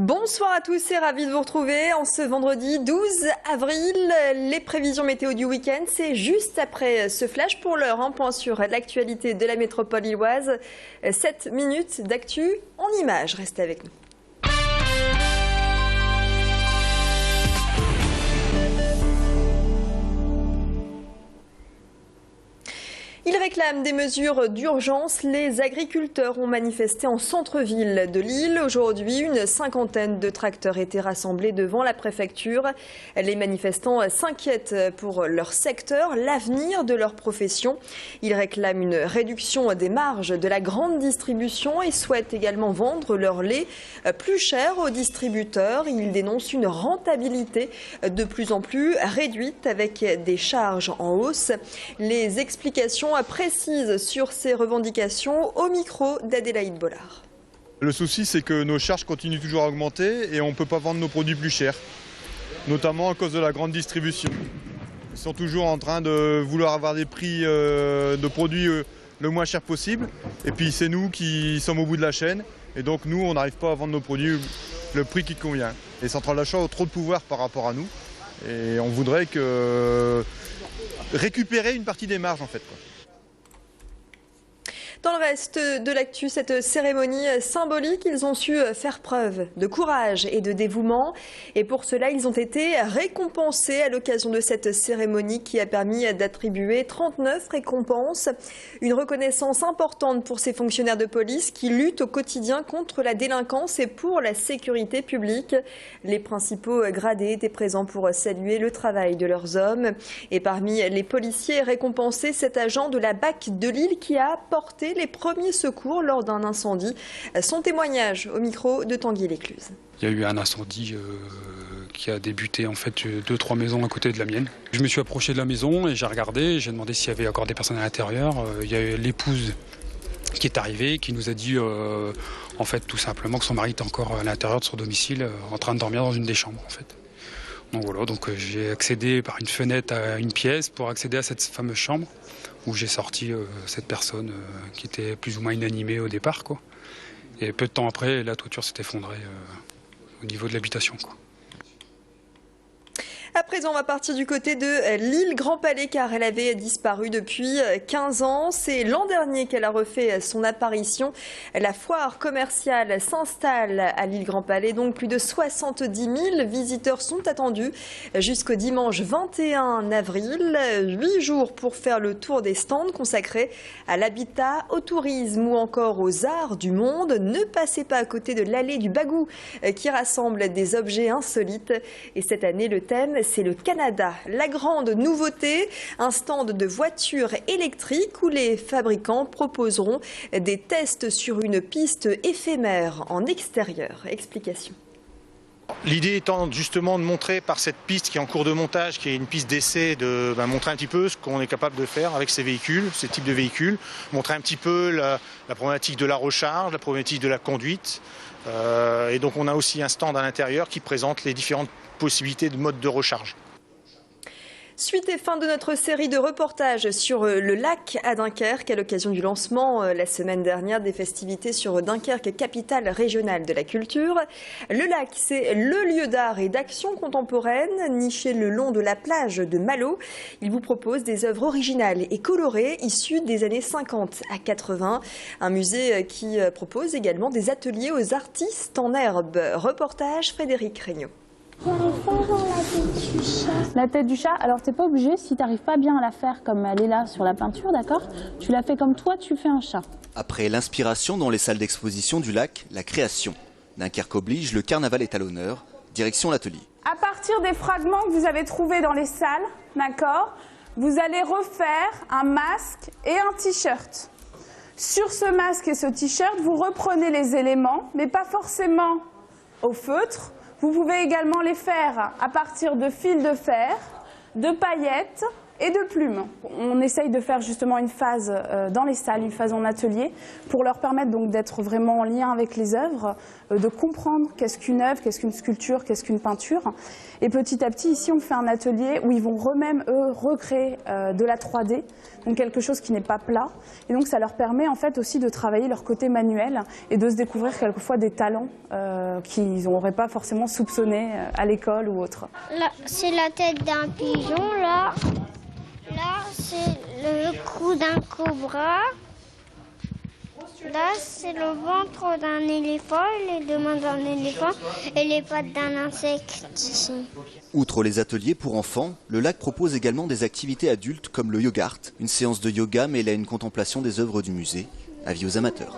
Bonsoir à tous et ravi de vous retrouver en ce vendredi 12 avril. Les prévisions météo du week-end, c'est juste après ce flash pour l'heure. Un point sur l'actualité de la métropole lilloise. 7 minutes d'actu en images. Restez avec nous. Ils réclament des mesures d'urgence. Les agriculteurs ont manifesté en centre-ville de Lille. Aujourd'hui, une cinquantaine de tracteurs étaient rassemblés devant la préfecture. Les manifestants s'inquiètent pour leur secteur, l'avenir de leur profession. Ils réclament une réduction des marges de la grande distribution et souhaitent également vendre leur lait plus cher aux distributeurs. Ils dénoncent une rentabilité de plus en plus réduite avec des charges en hausse. Les explications précise sur ces revendications au micro d'Adélaïde Bollard. Le souci, c'est que nos charges continuent toujours à augmenter et on ne peut pas vendre nos produits plus chers, notamment à cause de la grande distribution. Ils sont toujours en train de vouloir avoir des prix de produits le moins cher possible. Et puis c'est nous qui sommes au bout de la chaîne et donc nous, on n'arrive pas à vendre nos produits le prix qui convient. Les centrales d'achat ont trop de pouvoir par rapport à nous et on voudrait récupérer une partie des marges en fait, quoi. Dans le reste de l'actu, cette cérémonie symbolique, ils ont su faire preuve de courage et de dévouement. Et pour cela, ils ont été récompensés à l'occasion de cette cérémonie qui a permis d'attribuer 39 récompenses. Une reconnaissance importante pour ces fonctionnaires de police qui luttent au quotidien contre la délinquance et pour la sécurité publique. Les principaux gradés étaient présents pour saluer le travail de leurs hommes. Et parmi les policiers récompensés, cet agent de la BAC de Lille qui a porté les premiers secours lors d'un incendie. Son témoignage au micro de Tanguy Lécluse. Il y a eu un incendie qui a débuté en fait 2-3 maisons à côté de la mienne. Je me suis approché de la maison et j'ai regardé, j'ai demandé s'il y avait encore des personnes à l'intérieur. Il y a eu l'épouse qui est arrivée, qui nous a dit en fait tout simplement que son mari était encore à l'intérieur de son domicile en train de dormir dans une des chambres en fait. Donc voilà, j'ai accédé par une fenêtre à une pièce pour accéder à cette fameuse chambre où j'ai sorti cette personne qui était plus ou moins inanimée au départ, quoi. Et peu de temps après, la toiture s'est effondrée au niveau de l'habitation, quoi. À présent, on va partir du côté de l'île Grand Palais car elle avait disparu depuis 15 ans. C'est l'an dernier qu'elle a refait son apparition. La foire commerciale s'installe à l'île Grand Palais. Donc plus de 70 000 visiteurs sont attendus jusqu'au dimanche 21 avril. 8 jours pour faire le tour des stands consacrés à l'habitat, au tourisme ou encore aux arts du monde. Ne passez pas à côté de l'allée du Bagou qui rassemble des objets insolites. Et cette année, le thème, c'est le Canada. La grande nouveauté, un stand de voitures électriques où les fabricants proposeront des tests sur une piste éphémère en extérieur. Explication. L'idée étant justement de montrer par cette piste qui est en cours de montage, qui est une piste d'essai, de montrer un petit peu ce qu'on est capable de faire avec ces véhicules, ces types de véhicules, montrer un petit peu la problématique de la recharge, la problématique de la conduite. Et donc on a aussi un stand à l'intérieur qui présente les différentes possibilités de mode de recharge. Suite et fin de notre série de reportages sur le lac à Dunkerque à l'occasion du lancement la semaine dernière des festivités sur Dunkerque, capitale régionale de la culture. Le lac, c'est le lieu d'art et d'action contemporaine niché le long de la plage de Malo. Il vous propose des œuvres originales et colorées issues des années 50 à 80. Un musée qui propose également des ateliers aux artistes en herbe. Reportage Frédéric Regnault. J'arrive pas à voir la tête du chat. La tête du chat, alors t'es pas obligé, si t'arrives pas bien à la faire comme elle est là sur la peinture, d'accord? Tu la fais comme toi, tu fais un chat. Après l'inspiration dans les salles d'exposition du lac, la création. Dunkerque oblige, le carnaval est à l'honneur. Direction l'atelier. À partir des fragments que vous avez trouvés dans les salles, d'accord, vous allez refaire un masque et un t-shirt. Sur ce masque et ce t-shirt, vous reprenez les éléments, mais pas forcément au feutre. Vous pouvez également les faire à partir de fils de fer, de paillettes et de plumes. On essaye de faire justement une phase dans les salles, une phase en atelier, pour leur permettre donc d'être vraiment en lien avec les œuvres, de comprendre qu'est-ce qu'une œuvre, qu'est-ce qu'une sculpture, qu'est-ce qu'une peinture. Et petit à petit, ici, on fait un atelier où ils vont eux-mêmes, recréer de la 3D, donc quelque chose qui n'est pas plat. Et donc ça leur permet en fait aussi de travailler leur côté manuel et de se découvrir quelquefois des talents qu'ils n'auraient pas forcément soupçonnés à l'école ou autre. Là, c'est la tête d'un pigeon, là. Là, c'est le cou d'un cobra. Là, c'est le ventre d'un éléphant, les deux mains d'un éléphant et les pattes d'un insecte ici. Outre les ateliers pour enfants, le lac propose également des activités adultes comme le yoga art. Une séance de yoga mêle à une contemplation des œuvres du musée. Avis aux amateurs.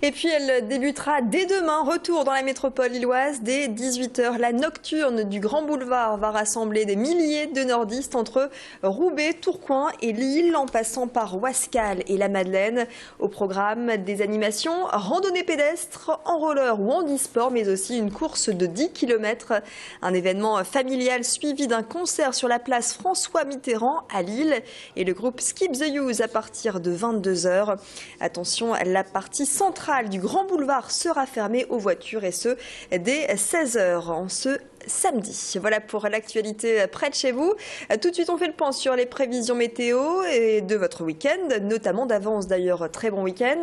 Et puis elle débutera dès demain, retour dans la métropole lilloise dès 18h. La nocturne du Grand Boulevard va rassembler des milliers de nordistes entre Roubaix, Tourcoing et Lille, en passant par Ouascal et la Madeleine. Au programme, des animations, randonnée pédestre, en roller ou en handisport, mais aussi une course de 10 km. Un événement familial suivi d'un concert sur la place François Mitterrand à Lille et le groupe Skip the Use à partir de 22h. Attention, la partie centrale du Grand Boulevard sera fermée aux voitures et ce dès 16h en ce samedi. Voilà pour l'actualité près de chez vous. Tout de suite, on fait le point sur les prévisions météo et de votre week-end, notamment d'avance d'ailleurs. Très bon week-end.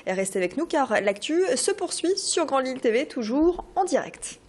Restez avec nous car l'actu se poursuit sur Grand Lille TV, toujours en direct.